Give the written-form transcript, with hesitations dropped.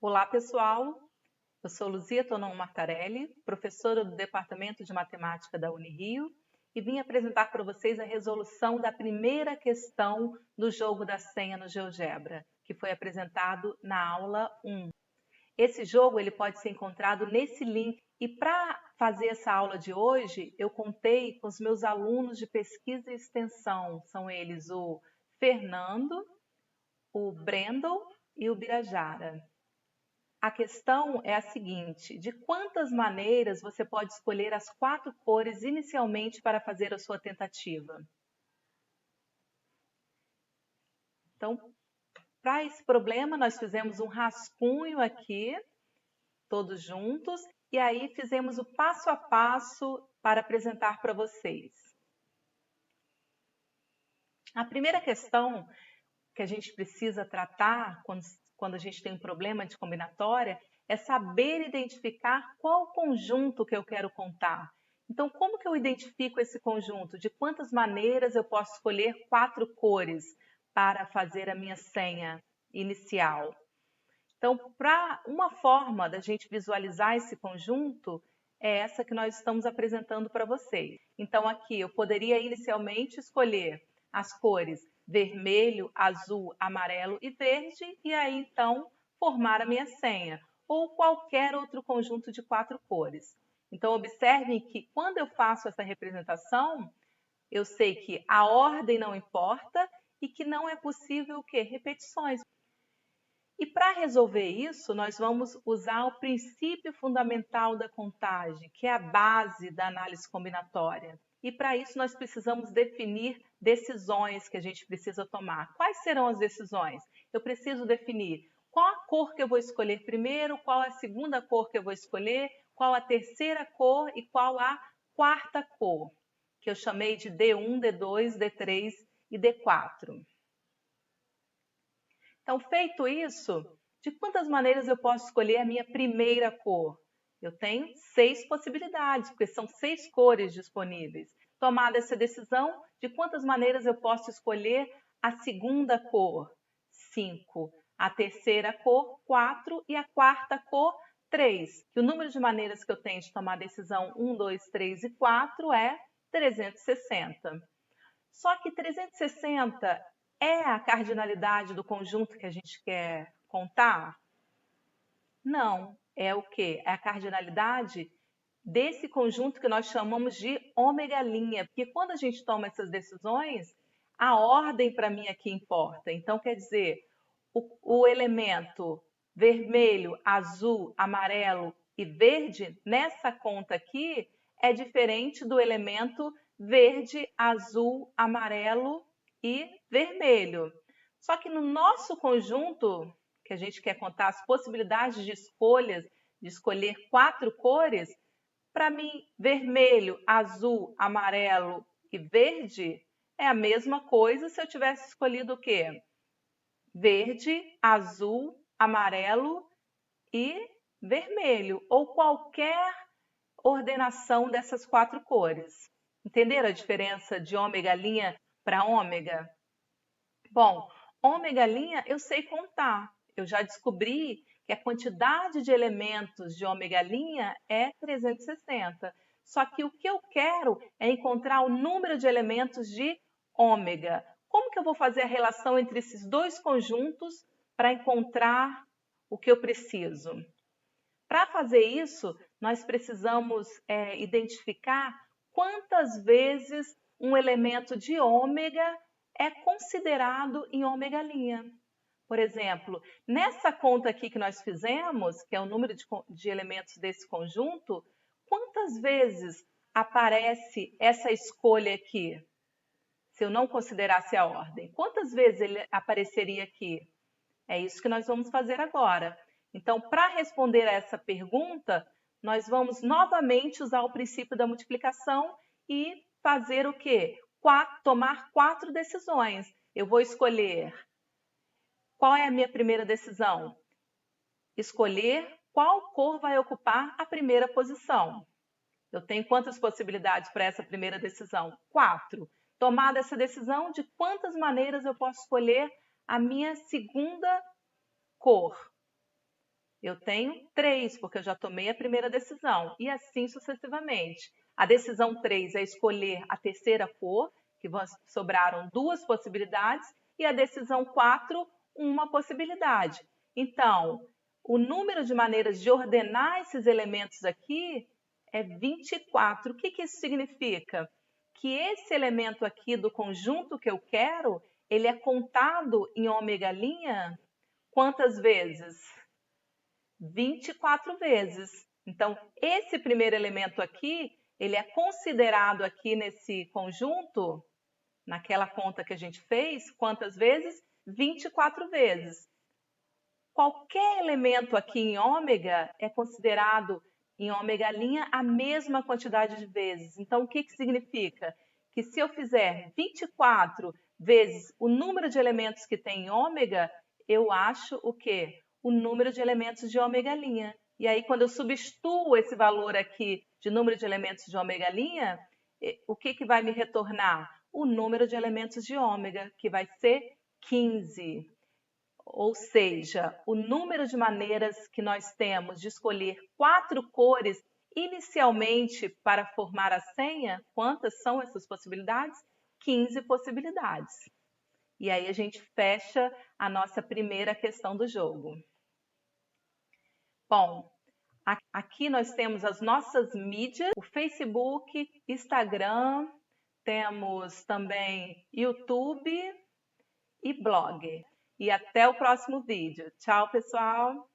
Olá, pessoal. Eu sou Luzia Tonon Martarelli, professora do Departamento de Matemática da Unirio, e vim apresentar para vocês a resolução da primeira questão do jogo da senha no GeoGebra, que foi apresentado na aula 1. Esse jogo ele pode ser encontrado nesse link. E para fazer essa aula de hoje, eu contei com os meus alunos de pesquisa e extensão. São eles o Fernando, o Brendel e o Birajara. A questão é a seguinte: de quantas maneiras você pode escolher as 4 cores inicialmente para fazer a sua tentativa? Então, para esse problema, nós fizemos um rascunho aqui, todos juntos, e aí fizemos o passo a passo para apresentar para vocês. A primeira questão que a gente precisa tratar quando a gente tem um problema de combinatória é saber identificar qual conjunto que eu quero contar. Então, como que eu identifico esse conjunto? De quantas maneiras eu posso escolher 4 cores para fazer a minha senha inicial? Então, para uma forma da gente visualizar esse conjunto é essa que nós estamos apresentando para vocês. Então, aqui eu poderia inicialmente escolher as cores vermelho, azul, amarelo e verde, e aí então formar a minha senha, ou qualquer outro conjunto de 4 cores. Então, observem que quando eu faço essa representação, eu sei que a ordem não importa e que não é possível o quê? Repetições. E para resolver isso, nós vamos usar o princípio fundamental da contagem, que é a base da análise combinatória. E para isso nós precisamos definir decisões que a gente precisa tomar. Quais serão as decisões? Eu preciso definir qual a cor que eu vou escolher primeiro, qual a segunda cor que eu vou escolher, qual a terceira cor e qual a quarta cor, que eu chamei de D1, D2, D3 e D4. Então, feito isso, de quantas maneiras eu posso escolher a minha primeira cor? Eu tenho 6 possibilidades, porque são 6 cores disponíveis. Tomada essa decisão, de quantas maneiras eu posso escolher a segunda cor? 5. A terceira cor, 4. E a quarta cor, 3. E o número de maneiras que eu tenho de tomar a decisão 1, 2, 3 e 4 é 360. Só que 360 é a cardinalidade do conjunto que a gente quer contar? Não. É o quê? É a cardinalidade desse conjunto que nós chamamos de ômega linha, porque quando a gente toma essas decisões, a ordem para mim aqui importa. Então, quer dizer, o elemento vermelho, azul, amarelo e verde, nessa conta aqui, é diferente do elemento verde, azul, amarelo e vermelho. Só que no nosso conjunto, que a gente quer contar as possibilidades de escolhas, de escolher 4 cores, para mim, vermelho, azul, amarelo e verde é a mesma coisa se eu tivesse escolhido o quê? Verde, azul, amarelo e vermelho, ou qualquer ordenação dessas 4 cores. Entenderam a diferença de ômega linha para ômega? Bom, ômega linha eu sei contar. Eu já descobri que a quantidade de elementos de ômega linha é 360. Só que o que eu quero é encontrar o número de elementos de ômega. Como que eu vou fazer a relação entre esses dois conjuntos para encontrar o que eu preciso? Para fazer isso, nós precisamos identificar quantas vezes um elemento de ômega é considerado em ômega linha. Por exemplo, nessa conta aqui que nós fizemos, que é o número de elementos desse conjunto, quantas vezes aparece essa escolha aqui? Se eu não considerasse a ordem, quantas vezes ele apareceria aqui? É isso que nós vamos fazer agora. Então, para responder a essa pergunta, nós vamos novamente usar o princípio da multiplicação e fazer o quê? Tomar 4 decisões. Eu vou escolher. Qual é a minha primeira decisão? Escolher qual cor vai ocupar a primeira posição. Eu tenho quantas possibilidades para essa primeira decisão? 4. Tomada essa decisão, de quantas maneiras eu posso escolher a minha segunda cor? Eu tenho 3, porque eu já tomei a primeira decisão, e assim sucessivamente. A decisão 3 é escolher a terceira cor, que sobraram 2 possibilidades, e a decisão 4, uma possibilidade. Então, o número de maneiras de ordenar esses elementos aqui é 24. O que isso significa? Que esse elemento aqui do conjunto que eu quero, ele é contado em ômega linha quantas vezes? 24 vezes. Então, esse primeiro elemento aqui, ele é considerado aqui nesse conjunto, naquela conta que a gente fez, quantas vezes? 24 vezes. Qualquer elemento aqui em ômega é considerado em ômega linha a mesma quantidade de vezes. Então, o que significa? Que se eu fizer 24 vezes o número de elementos que tem em ômega, eu acho o quê? O número de elementos de ômega linha. E aí, quando eu substituo esse valor aqui de número de elementos de ômega linha, o que vai me retornar? O número de elementos de ômega, que vai ser 15. Ou seja, o número de maneiras que nós temos de escolher 4 cores inicialmente para formar a senha, quantas são essas possibilidades? 15 possibilidades. E aí a gente fecha a nossa primeira questão do jogo. Bom, aqui nós temos as nossas mídias, o Facebook, Instagram, temos também YouTube e blog. E até o próximo vídeo. Tchau, pessoal!